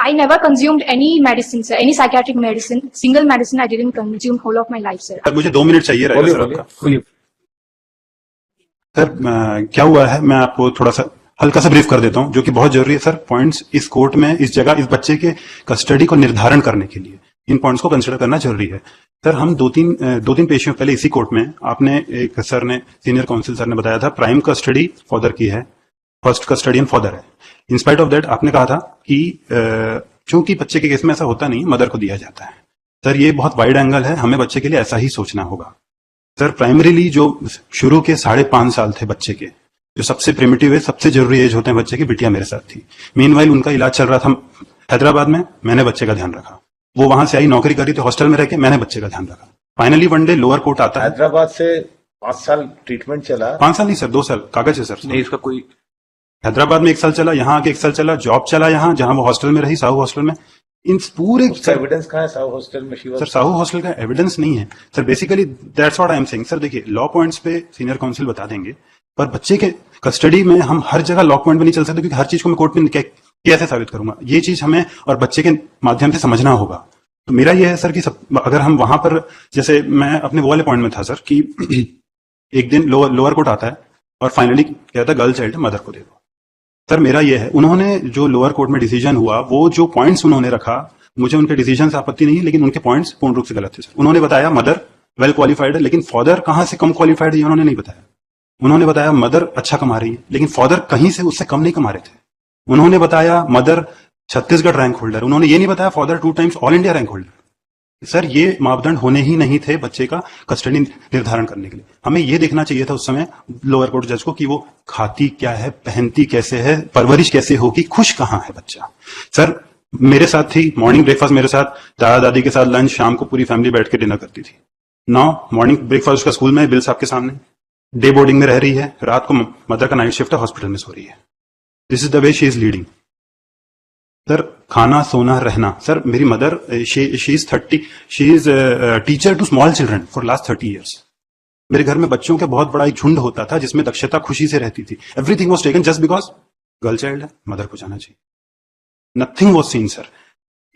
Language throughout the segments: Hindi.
I never consumed any medicine, sir. Any psychiatric medicine, single medicine I didn't consume whole of my life, sir. मुझे 2 मिनट चाहिए रहेगा सर आपका। सर क्या हुआ है, मैं आपको थोड़ा सा हल्का सा ब्रीफ कर देता हूं, जो कि बहुत जरूरी है सर। पॉइंट्स इस कोर्ट में, इस जगह, इस बच्चे के कस्टडी को निर्धारण करने के लिए इन पॉइंट्स को कंसिडर करना जरूरी है। सर हम दो तीन पेशियों पहले इसी कोर्ट में आपने एक सर ने, सीनियर काउंसिल सर ने बताया था प्राइम कस्टडी फादर की है, फर्स्ट कस्टडियन फादर है। इंस्पाइट ऑफ दैट आपने कहा था कि चूंकि बच्चे के केस में ऐसा होता नहीं, मदर को दिया जाता है। सर ये बहुत वाइड एंगल है, हमें बच्चे के लिए ऐसा ही सोचना होगा। सर प्राइमरीली जो शुरू के 5.5 साल थे बच्चे के, जो सबसे प्रिमिटिव है, सबसे जरूरी एज होते हैं बच्चे की, बिटिया मेरे साथ थी। मीनवाइल उनका इलाज चल रहा था हैदराबाद में, मैंने बच्चे का ध्यान रखा। वो वहां से आई, नौकरी करी थी हॉस्टल में रह के, मैंने बच्चे का ध्यान रखा। Finally one day lower court आता है। हैदराबाद से 5 साल ट्रीटमेंट चला? 5 साल नहीं सर, 2 साल कागज है सर। नहीं, इसका कोई हैदराबाद में 1 साल चला, यहाँ आके 1 साल चला, जॉब चला यहाँ, जहां वो हॉस्टल में रही, साहू हॉस्टल में। इन पूरे एविडेंस कहाँ है साहू हॉस्टल में? सर साहू हॉस्टल का एविडेंस नहीं है sir. Basically that's what I am saying. Sir देखिए, लॉ पॉइंट्स पे सीनियर काउंसिल बता देंगे, पर बच्चे के कस्टडी में हम हर जगह लॉ पॉइंट पे नहीं चल सकते, क्योंकि हर चीज को मैं कोर्ट में कैसे साबित करूंगा, ये चीज हमें और बच्चे के माध्यम से समझना होगा। तो मेरा ये है सर कि अगर हम वहां पर, जैसे मैं अपने वो वाले पॉइंट में था सर कि एक दिन लोअर कोर्ट आता है और फाइनली कहता है गर्ल चाइल्ड मदर को दे दो। सर मेरा ये है, उन्होंने जो लोअर कोर्ट में डिसीजन हुआ, वो जो पॉइंट्स उन्होंने रखा, मुझे उनके डिसीजन से आपत्ति नहीं है, लेकिन उनके पॉइंट्स पूर्ण रूप से गलत थे सर। उन्होंने बताया मदर वेल क्वालिफाइड है, लेकिन फादर कहां से कम क्वालिफाइड है ये उन्होंने नहीं बताया। उन्होंने बताया मदर अच्छा कमा रही है, लेकिन फादर कहीं से उससे कम नहीं कमा रहे थे। उन्होंने बताया मदर छत्तीसगढ़ रैंक होल्डर, उन्होंने ये नहीं बताया father 2 times all India rank holder. Sir ये मापदंड होने ही नहीं थे बच्चे का कस्टडी निर्धारण करने के लिए। हमें ये देखना चाहिए था उस समय लोअर कोर्ट जज को कि वो खाती क्या है, पहनती कैसे है, परवरिश कैसे होगी, खुश कहां है बच्चा। सर मेरे साथ थी, मॉर्निंग ब्रेकफास्ट मेरे साथ, दादा दादी के साथ लंच, शाम को पूरी फैमिली बैठ के डिनर करती थी। मॉर्निंग ब्रेकफास्ट उसका स्कूल में, बिल साहब के सामने, डे बोर्डिंग में रह रही है, रात को मदर का नाइट शिफ्ट है, हॉस्पिटल में सो रही है। This is the way she is leading. Sir खाना सोना रहना, सर मेरी mother she is teacher to small children for last 30 years. मेरे घर में बच्चों का बहुत बड़ा एक झुंड होता था, जिसमें दक्षता खुशी से रहती थी। Everything was taken just because girl child है, मदर को जाना चाहिए। Nothing was seen sir.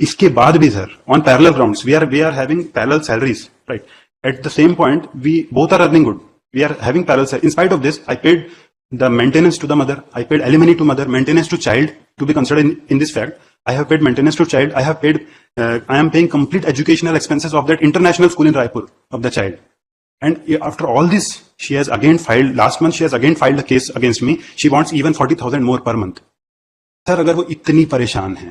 इसके बाद भी sir on parallel grounds we are having parallel salaries, right? At the same point we both are earning good, we are having parallel. In spite of this I paid the maintenance to the mother, I paid alimony to mother, maintenance to child to be considered in this fact. I have paid maintenance to child. I have paid, I am paying complete educational expenses of that international school in Raipur of the child. And after all this, she has again filed, last month she has again filed a case against me. She wants even 40,000 more per month. Sir, अगर वो इतनी परेशान है,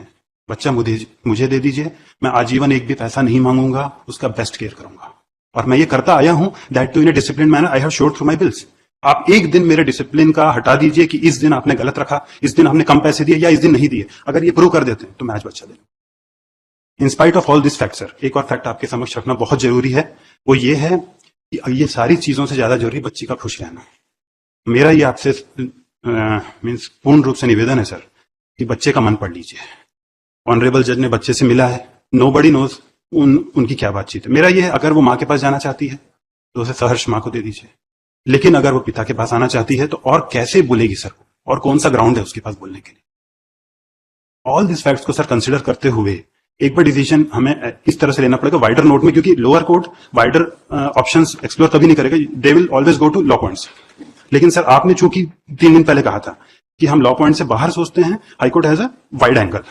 बच्चा मुझे दे दीजिए, मैं आजीवन एक भी पैसा नहीं मांगूंगा, उसका बेस्ट केयर करूंगा। और मैं ये करता आया हूं, that too in a disciplined manner. I have showed through my bills. आप एक दिन मेरे डिसिप्लिन का हटा दीजिए कि इस दिन आपने गलत रखा, इस दिन हमने कम पैसे दिए या इस दिन नहीं दिए, अगर ये प्रूव कर देते हैं तो मैं आज बच्चा दे दूं। इन spite of all this fact sir, एक और फैक्ट आपके समक्ष रखना बहुत जरूरी है, वो ये है कि ये सारी चीजों से ज्यादा जरूरी बच्ची का खुश रहना। मेरा ये आपसे मीन्स पूर्ण रूप से निवेदन है सर कि बच्चे का मन पढ़ लीजिए। ऑनरेबल जज ने बच्चे से मिला है, नोबडी नोज उनकी क्या बातचीत है। मेरा ये है, अगर वो माँ के पास जाना चाहती है तो उसे सहर्ष माँ को दे दीजिए, लेकिन अगर वो पिता के पास आना चाहती है तो और कैसे बोलेगी सर, और कौन सा ग्राउंड है उसके पास बोलने के लिए। ऑल दिस फैक्ट्स को सर कंसीडर करते हुए एक बार डिसीजन हमें इस तरह से लेना पड़ेगा वाइडर नोट में, क्योंकि lower court wider options explore कभी नहीं करेगा, they will always go to law points. लेकिन सर आपने चूंकि 3 दिन पहले कहा था कि हम लॉ पॉइंट से बाहर सोचते हैं, high court has a wide angle.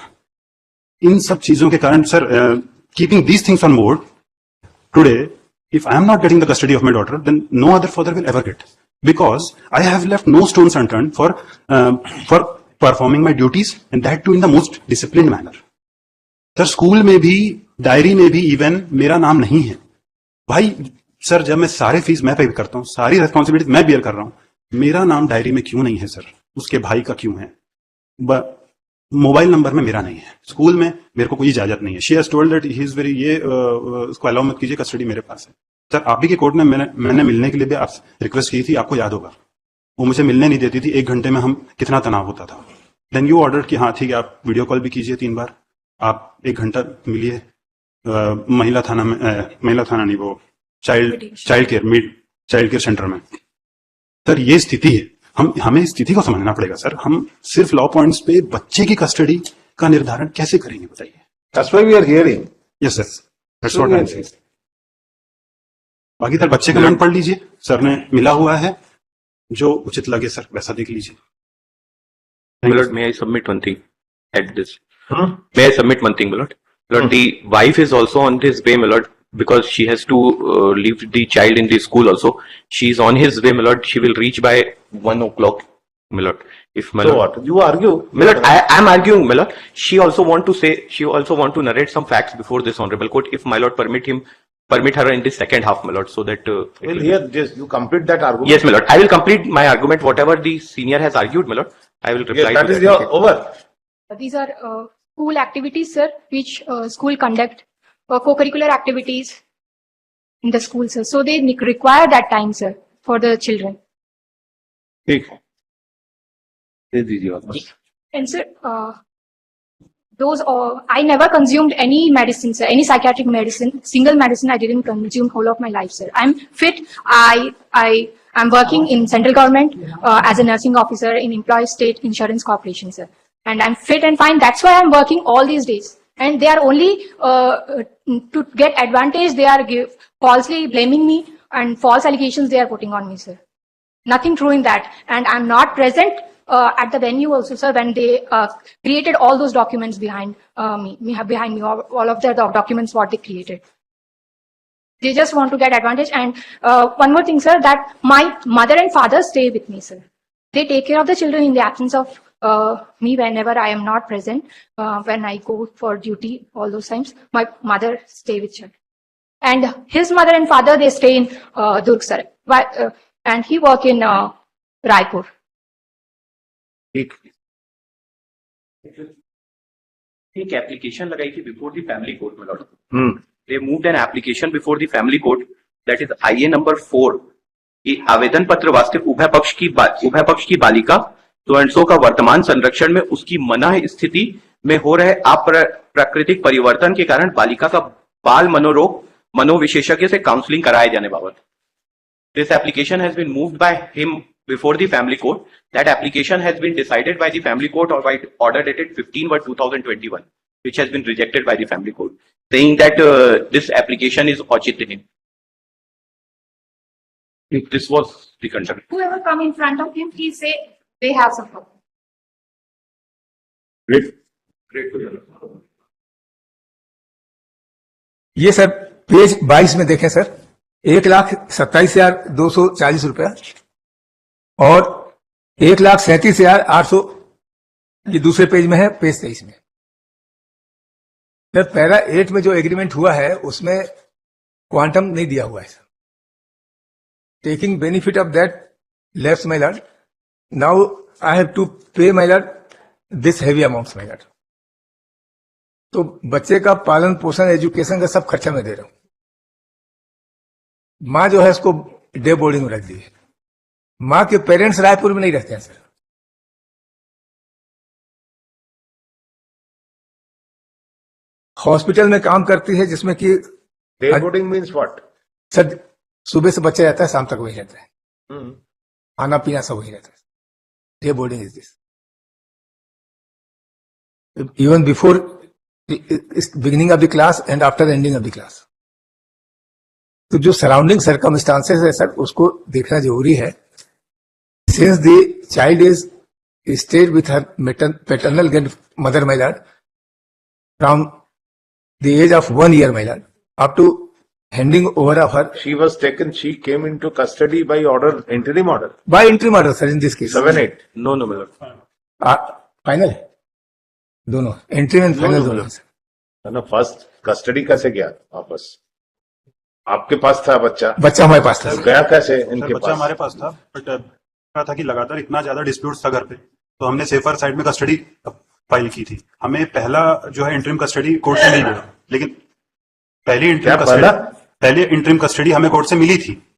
इन सब चीजों के कारण sir, keeping these things on board today, if I am not getting the custody of my daughter, then no other father will ever get, because I have left no stones unturned for performing my duties, and that too in the most disciplined manner. Sir school में भी, डायरी में भी इवन मेरा नाम नहीं है। भाई सर, जब मैं सारे फीस मैं पे करता हूँ, सारी रेस्पॉन्सिबिलिटी मैं बियर कर रहा हूँ, मेरा नाम डायरी में क्यों नहीं है सर? उसके भाई का क्यों है? मोबाइल नंबर में मेरा नहीं है, स्कूल में मेरे को कोई इजाजत नहीं है। She has told that he is very, ये उसको अलाउ मत कीजिए, कस्टडी मेरे पास है। सर आप ही के कोर्ट में मैंने मिलने के लिए भी आपसे रिक्वेस्ट की थी, आपको याद होगा। वो मुझे मिलने नहीं देती थी, 1 घंटे में हम कितना तनाव होता था। देन यू ऑर्डर कि हाँ ठीक है, आप वीडियो कॉल भी कीजिए 3 बार, आप 1 घंटा मिलिए महिला थाना में, महिला थाना नहीं, वो चाइल्ड केयर सेंटर में। सर ये स्थिति है, हमें स्थिति को समझना पड़ेगा सर। हम सिर्फ लॉ पॉइंट्स पे बच्चे की कस्टडी का निर्धारण कैसे करेंगे बताइए? That's why we are hearing. Yes sir, that's what I am saying. बाकी सर बच्चे का कमेंट पढ़ लीजिए, सर ने मिला हुआ है, जो उचित लगे सर वैसा देख लीजिए। My lord, may I submit one thing at this? Hmm? May I submit one thing, my lord? My lord, the wife is also on this way, my lord, because she has to leave the child in the school also. She is on his way, my lord. She will reach by 1 o'clock, my lord. If my So lord, what? You argue. my lord, I am arguing, my lord. She also want to narrate some facts before this honorable court. If my lord permit her in the second half, my lord, so that. Well, here, just you complete that argument. Yes, my lord. I will complete my argument. Whatever the senior has argued, my lord, I will reply. Yes, that to is your over. These are school activities, sir, which school conduct, co-curricular activities in the school, sir. So they require that time, sir, for the children. ठीक है, दे दीजिए वापस। And sir, those I never consumed any medicine, sir, any psychiatric medicine, single medicine I didn't consume whole of my life, sir. I'm fit. I'm working in central government as a nursing officer in Employees State Insurance Corporation, sir. And I'm fit and fine. That's why I'm working all these days. And they are only to get advantage. They are falsely blaming me and false allegations they are putting on me, sir. Nothing true in that. And I'm not present at the venue also, sir, when they created all those documents behind me, all of the documents what they created. They just want to get advantage. And one more thing, sir, that my mother and father stay with me, sir. They take care of the children in the absence of me whenever I am not present. When I go for duty, all those times, my mother stay with children. And his mother and father, they stay in Durg, sir. And he work in Raipur. ठीक। एक एप्लीकेशन लगाई थी बिफोर द फैमिली कोर्ट में Lord. Hmm. They moved an application before the family court that is IA number 4 कि आवेदन पत्र वास्ते उभय पक्ष की बालिका तो एंड सो का वर्तमान संरक्षण में उसकी मना स्थिति में हो रहे अप्राकृतिक परिवर्तन के कारण बालिका का बाल मनोरोग मनोविशेषज्ञ से काउंसलिंग कराए जाने बाबत। This application has been moved by him before the family court. That application has been decided by the family court or by order dated 15/2021, which has been rejected by the family court, saying that this application is auchitinin. This was the conduct. Whoever come in front of him, he say they have some problem. Great. ये सर पेज 22 में देखें सर, 1,27,240 रुपया और 1,37,800 ये दूसरे पेज में है, पेज 23 में। सर पैरा 8 में जो एग्रीमेंट हुआ है उसमें क्वांटम नहीं दिया हुआ है sir. Taking benefit of that left my lord, now I have to pay my lord this heavy amount my lord. तो बच्चे का पालन पोषण एजुकेशन का सब खर्चा मैं दे रहा हूं। माँ जो है उसको डे बोर्डिंग में रख दी है। माँ के पेरेंट्स रायपुर में नहीं रहते हैं सर। हॉस्पिटल में काम करती है जिसमें कि day boarding means what? Sir सुबह से बच्चा रहता है, शाम तक वही रहता है, खाना पीना सब वही रहता है। Day boarding is this even before beginning of the class and after ending of the class. तो जो सराउंडिंग सर्कमस्टांसेस है सर उसको देखना जरूरी है। Since the child is stayed with her paternal mother my lord from the age of 1 year my lord up to handing over of her She was taken, she came into custody by order, interim order. By interim order sir in this case. 7-8. No, my lord. Final है दोनों, इंट्रीम एंड फाइनल दोनों है सर। ना फर्स्ट कस्टडी कैसे गया वापस? आपके पास था बच्चा? बच्चा हमारे पास था तो गया कैसे सर इनके बच्चा पास? हमारे पास था, बट क्या था कि लगातार इतना ज्यादा डिस्प्यूट था घर पे, तो हमने सेफर साइड में कस्टडी फाइल की थी। हमें पहला जो है इंटरिम कस्टडी कोर्ट से नहीं मिला, लेकिन पहली क्या इंटरिम पहला? कस्टडी हमें कोर्ट से मिली थी,